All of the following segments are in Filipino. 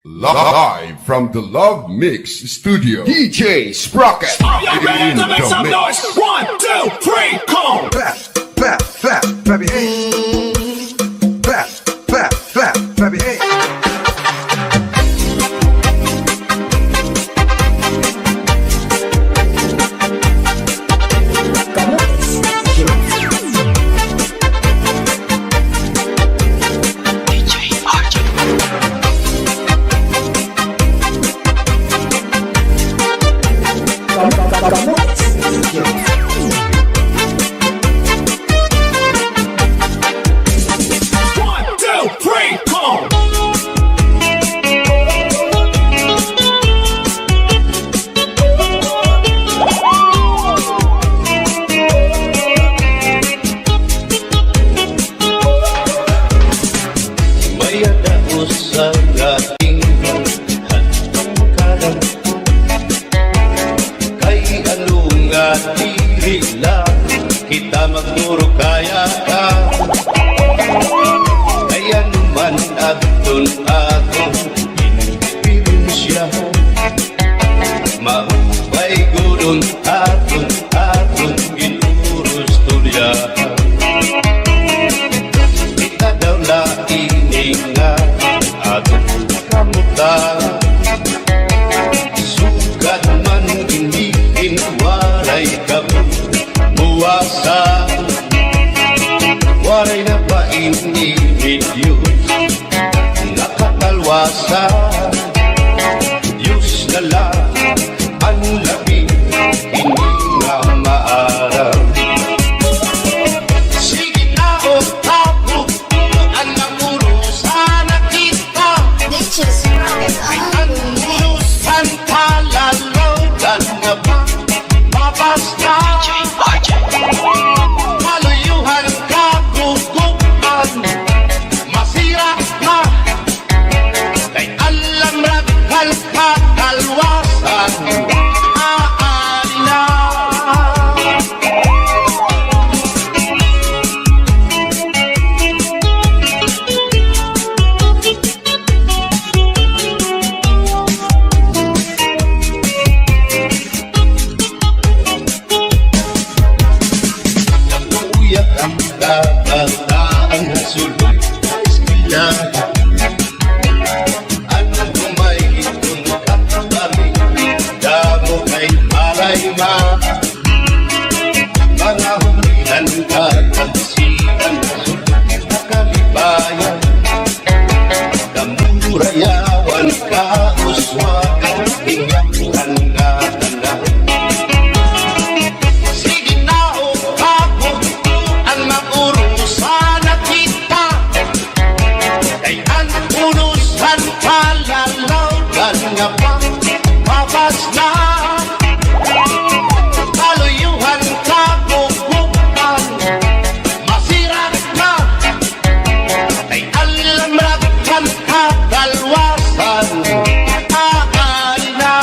Live from the Love Mix Studio, DJ Sprocket. Are you ready to make the some mix. noise? 1, 2, 3, come on! Clap, baby, hey. Clap, baby, hey. Kita magturo kaya ka kaya naman aton inspirasya maupay gudon aton inurus tulya kita daw laining nga aton kamutan sugat man inihin waray kabut buwasa waray na pa iniliyos nakatalwasa Diyos na lang ang labing hindi nga maaraw sige na o tapo ang namuro sana kita ay ang urusan kalalaw dan na ba mabasta maluyuhan kagugupan masira na kay alam ragal kakalwasan aali na uyak ang kabataan sulod eskwela anong kumay itong kapatami damo kay malay ma mga humilan ka tansigan sulod nakalibayan kamurayawan ka uswagan tingyakan nga tanan sige na o ako ang maurusan na kita kay ang urusan kalalaw kan nga pa mabas na kaluyuhan kagugupan masira na kay alam rakan kakalwasan aali na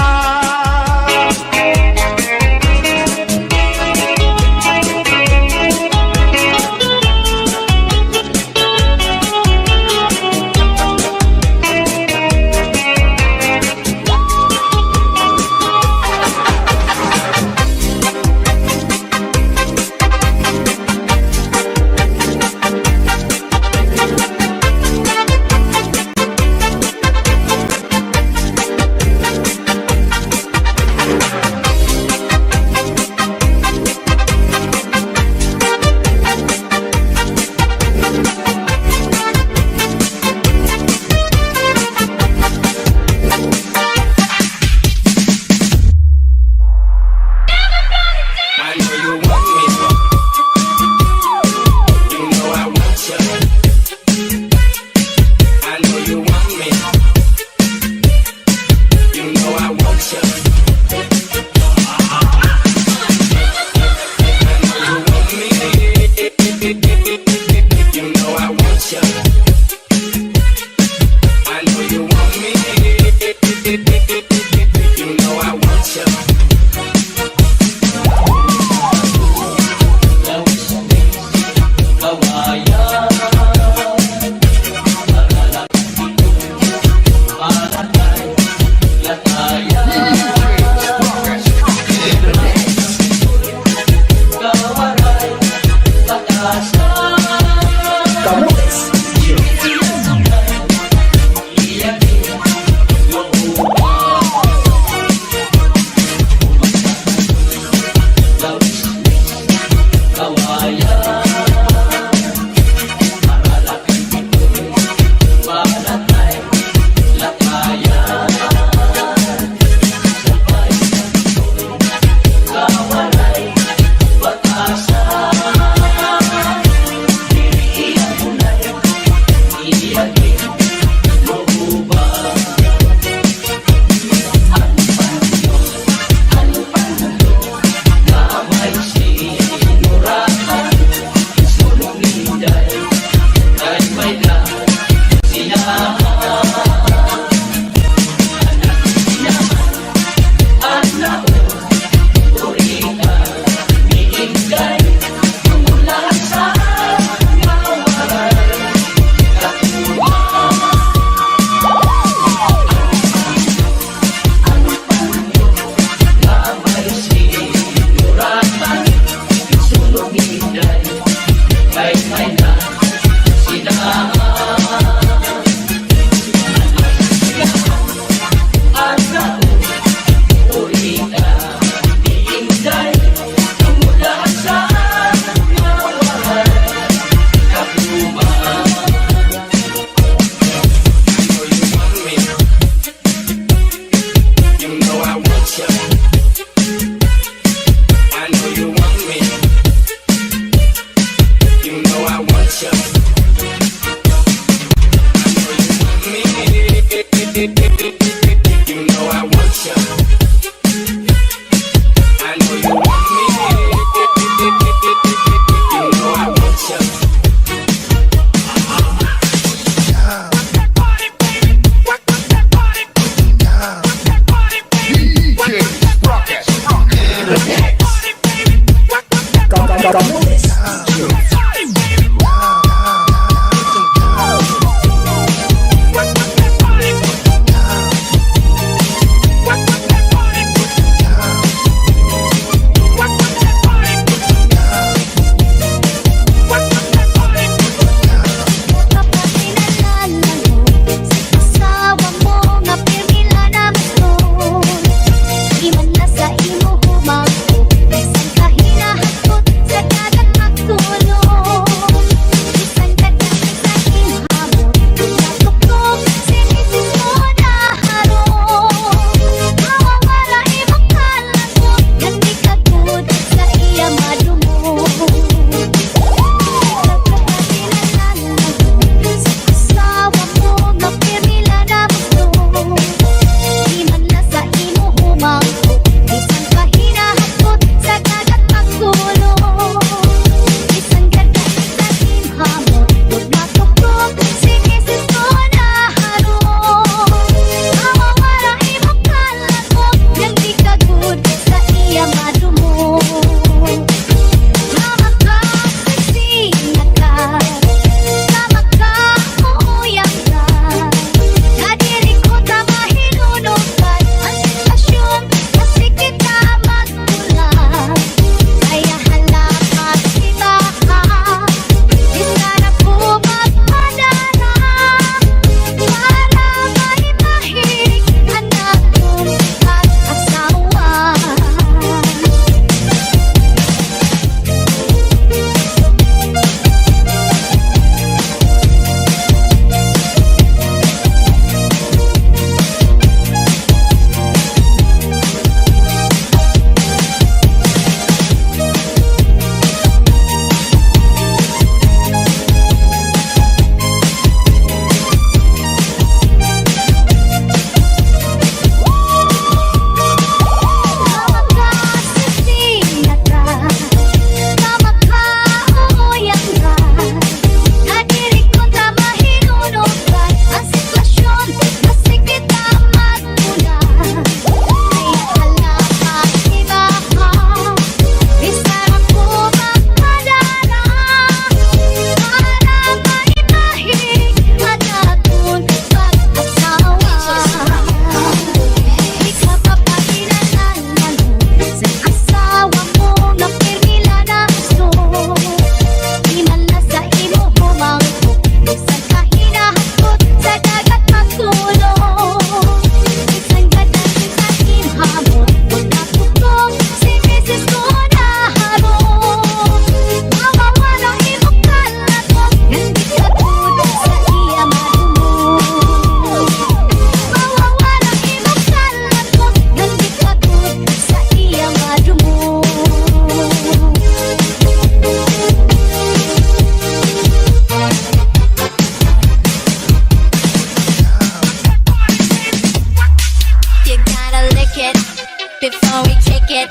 before we kick it.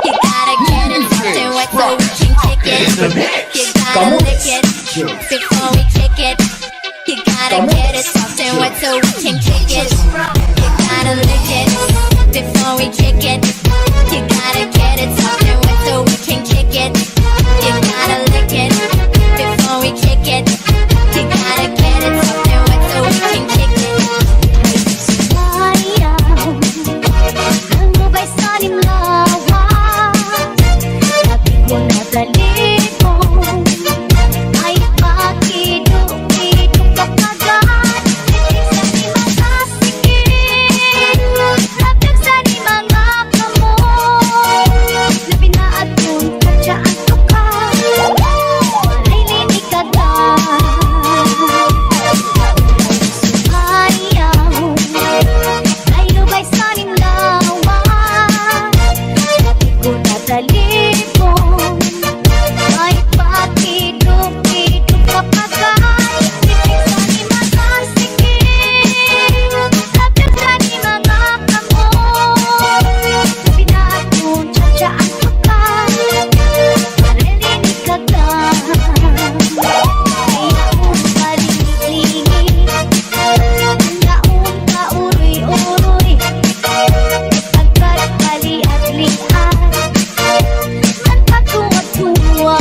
You gotta get it soft and wet so we can kick it. You gotta lick it before we kick it. You gotta get it soft and wet so we can kick it. You gotta lick it before we kick it. You gotta get it soft and wet so we can kick it. You gotta lick it before we kick it. You gotta get it soft and wet so we can kick it. Sayang, ang mabay sa nimlawa. Sabi ko na dali mo ay pakiduk-iduk kapagat. Lapit sa ni mga sikit, lapit sa ni mga kamoy. Labi na at punta dyan ka, walay linig agad. Ayaw ay lubay sa nimlawa. Sabi ko na dalibong ay pakiduk-iduk kapagat. Lapit sa ni mga sikit, lapit sa ni mga kamoy. Labi na at punta dyan ka, marinig agad. Kaya kung palilig-ligig, andaon ka uroy-uroy, agad pali-at-lian, ang pagtuwa-tuwa.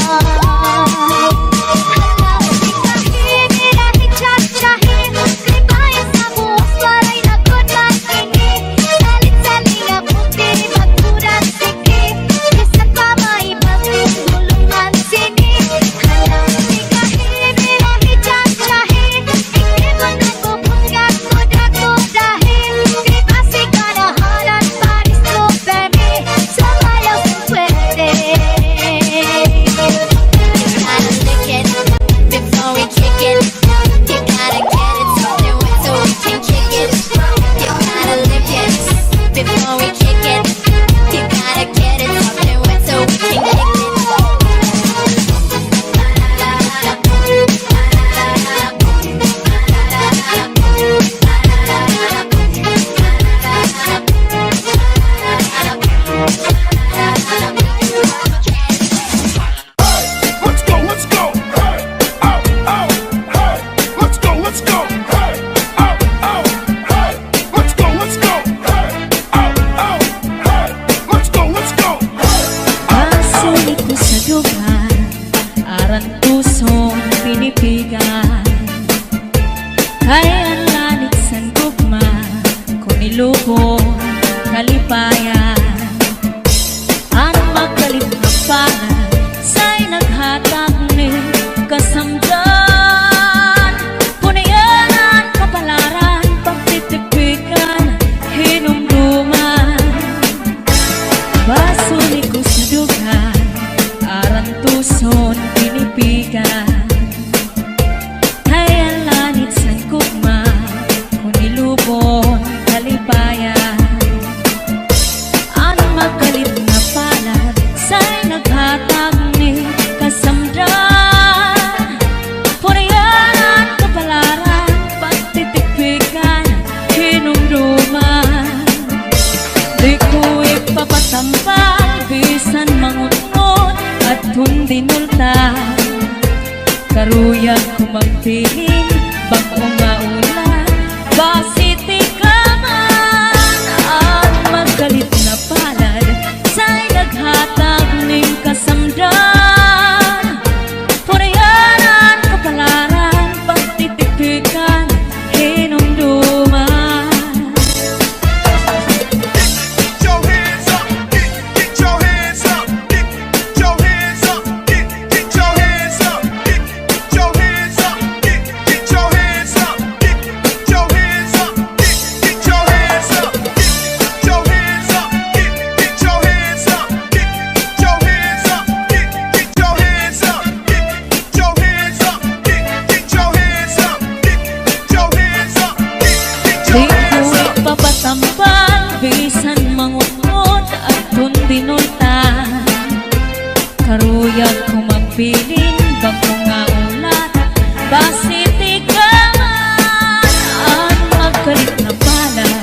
Hala, ikahin, ilahin, tsahtsahin, libayan sa buwas, waray na good makinig. Salit-saling abuti, magkuran sikip, bisan pa maibang tulungan sinig. Hala, ikahin, ilahin, tsahtsahin, hindi mo nagpupungkat, kuda-kudahin. Kripasi ka na halat, paris ko, baby, sumayaw sa pwede. You gotta lick it before we kick it. You gotta get it soft and wet so we can kick it. You gotta lick it before we kick it. You gotta get it soft and wet so we can kick it. Let's go, let's go. Hey, oh, oh, hey. Let's go, let's go. Hey, oh, oh, hey. Let's go, let's go. Hey, oh, oh, hey. Let's go, let's go. Pasulit ko sa dugan, aran pusong pinipigan. Kaya ang lanit sa gugma, kung ilubong kalipayan. Ang magkalit na pangan, sa'y naghatag ni kasamdan. Punayanan, kapalaran, pagtitipikan, hinumduman. Pasulit ko sa dugan, aran tuson pinipigan. Kaya ang lanit sa gugma, kung ilubong kalipayan. Ang magalit na palad, sa'y naghatag ni kasamdan. Punayanan, kapalaran, pagtitipikan, hinumduman. Di ko ipapatampal, bisan mangunot at hundinultan. Karuyag ko magpiling, bagong maulan, basiti ka man. Ang magalit na palad, sa'y naghatag ning kasamdan. Punayanan, kapalaran, pagtitipikan, hinumduman. Get your hands up, get your hands up, get your hands up, get your hands up, get your hands up, get your hands up, get your hands up, get your hands up, get your hands up, get your hands up, get your hands up, get your hands up, get your hands up, get your hands up, get your hands up, get Di your hands ko up. ipapatampal, bisan mangunot at hundinultan. Karuyag ko magpiling, bagong nga ulat, basiti ka man. Ang magkalit na palad,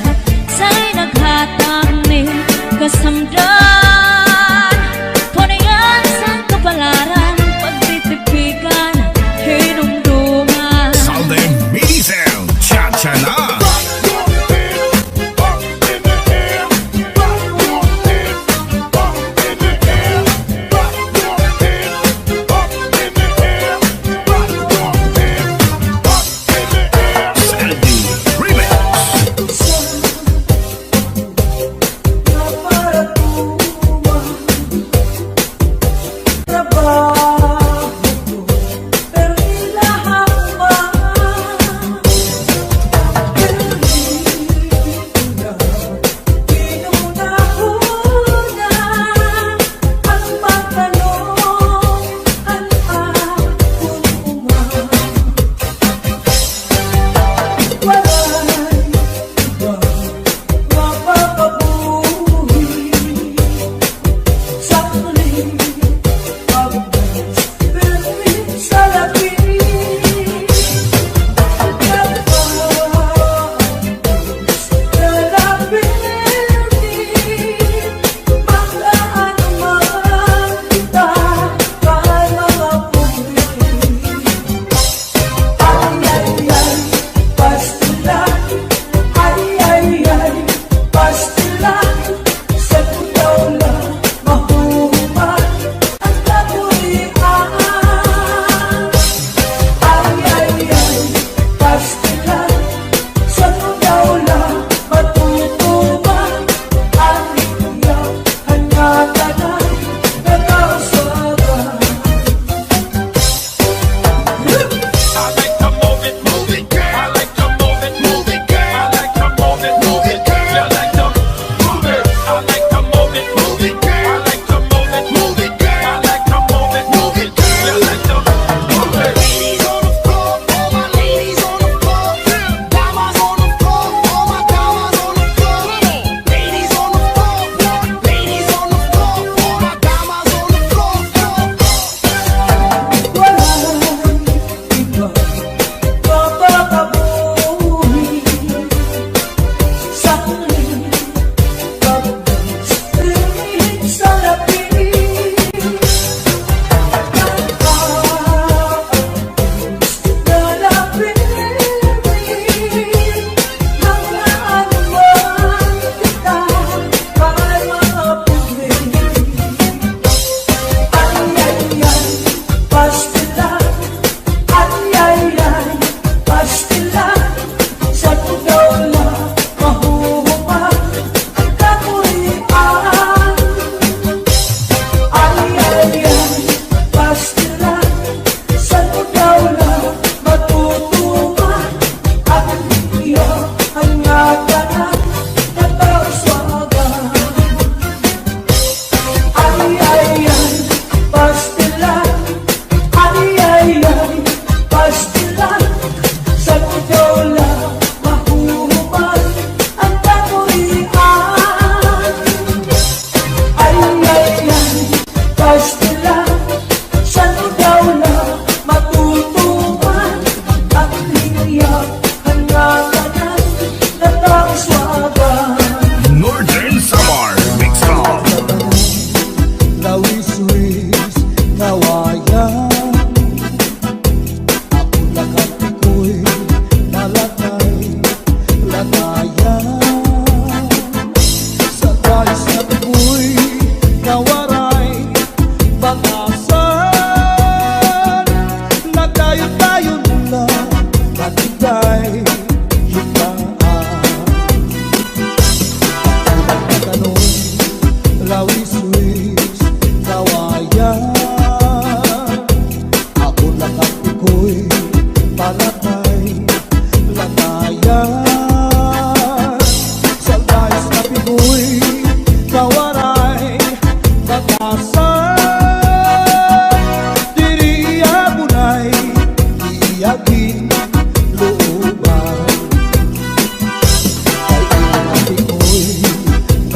sa'y naghatag ni kasamdan.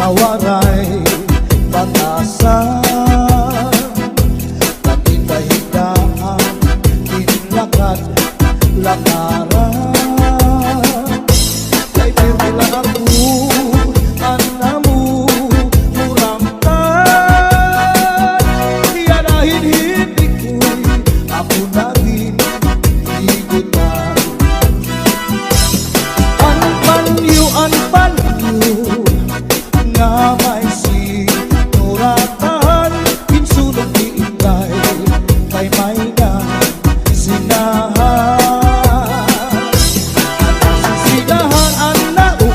nawaray batasan, katindahigaan, tinlakad, lakaran. Kay pirmi lang ako, anamu, muramtan. Iyanahin hibig ko'y ako naging higutan. Ang panyo nga may sinuratan, pinsulong diintay kay may na sinahan. Sinahan ang nao,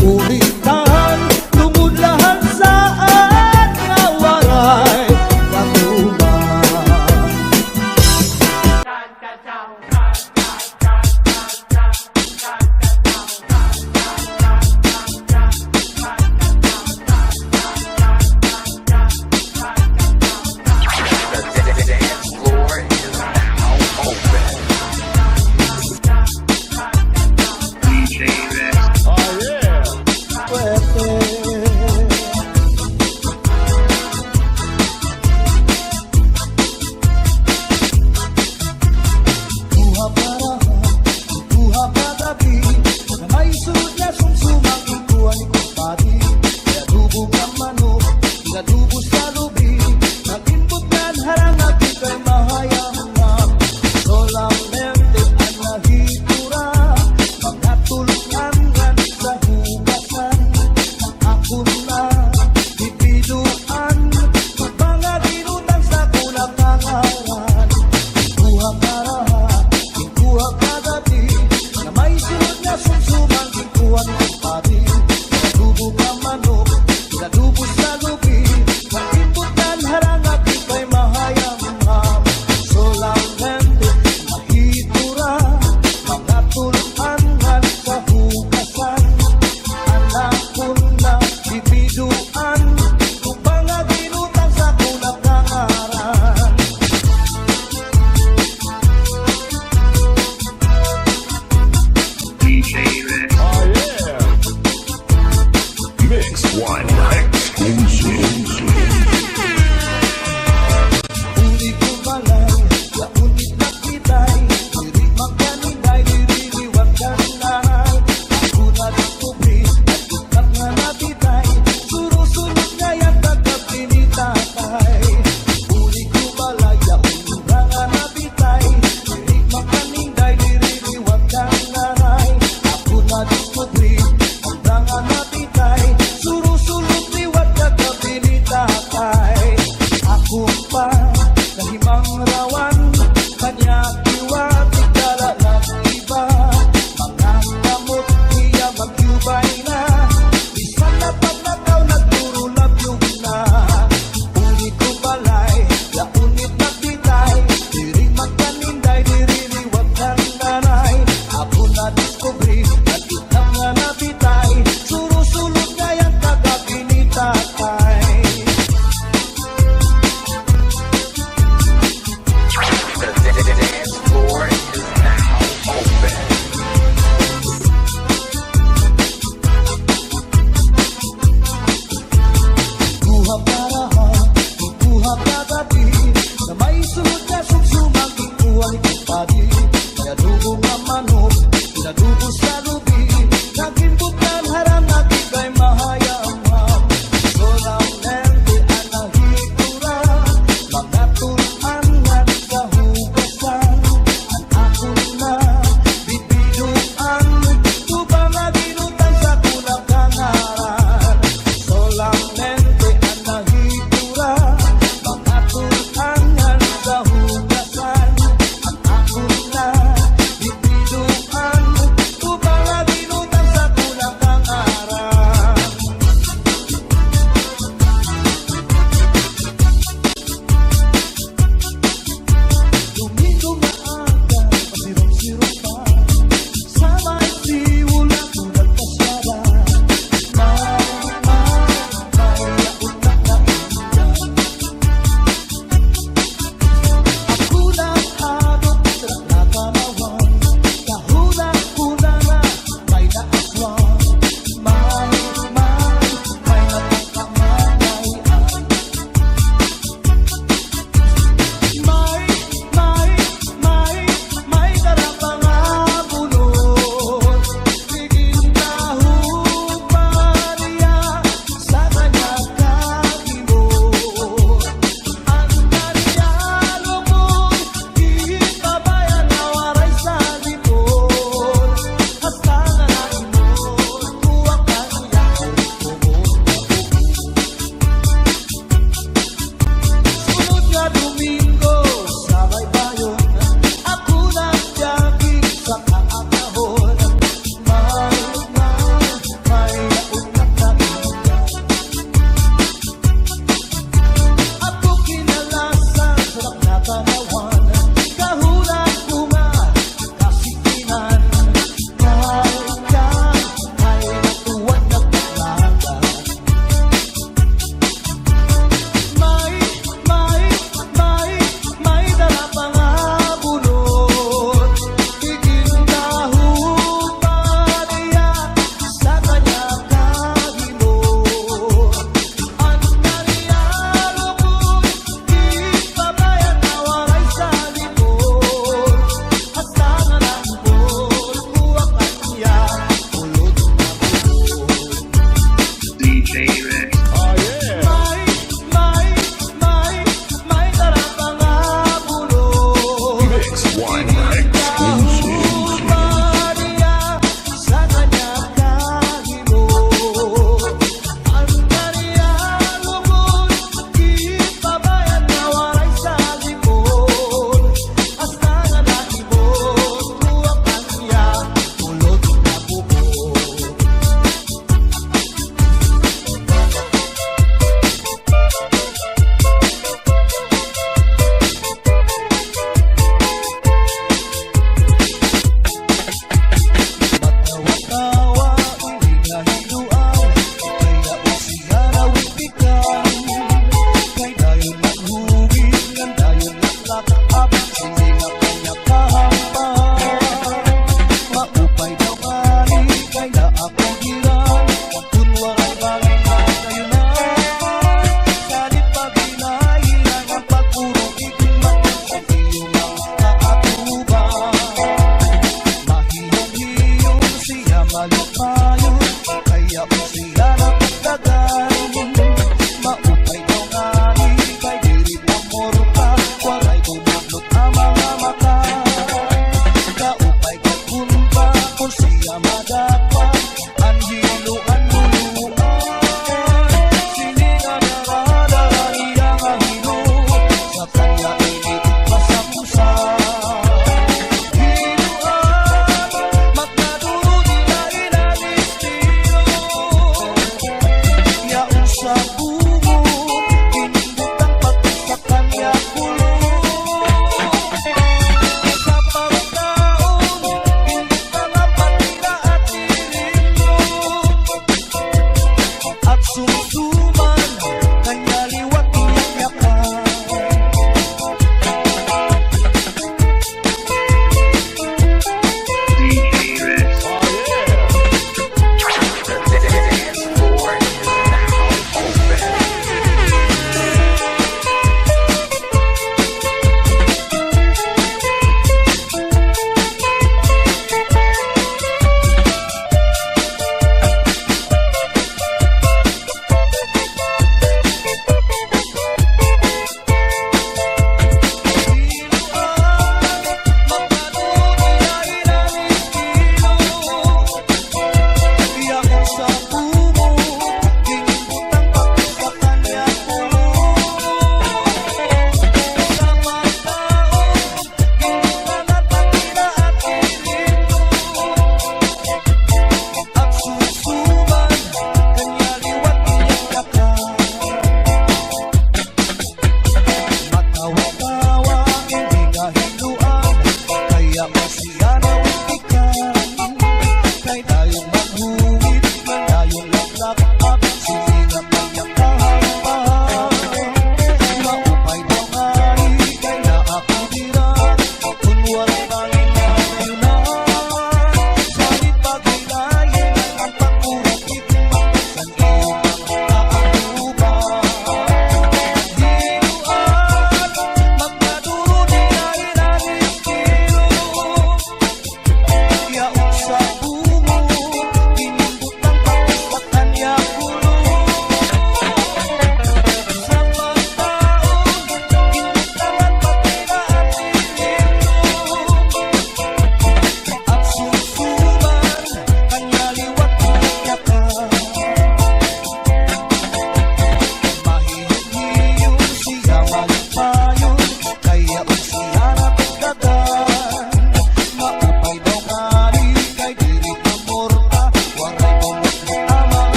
ulitan, tumudlahan saan nga waray katuman.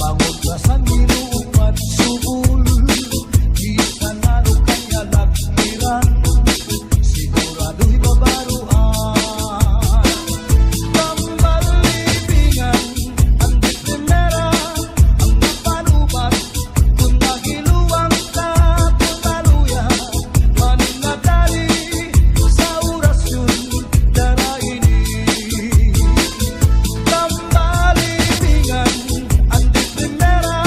Bangon ka sa nilupat subul, di sanaro kaya lagpiran, sigurado'y babaruan. Pambalibingan, ang diprimera, ang napanubat, kung nagiluwang ka, putaluya, maninadali sa orasyon, daraini. Pambalibingan, ang diprimera,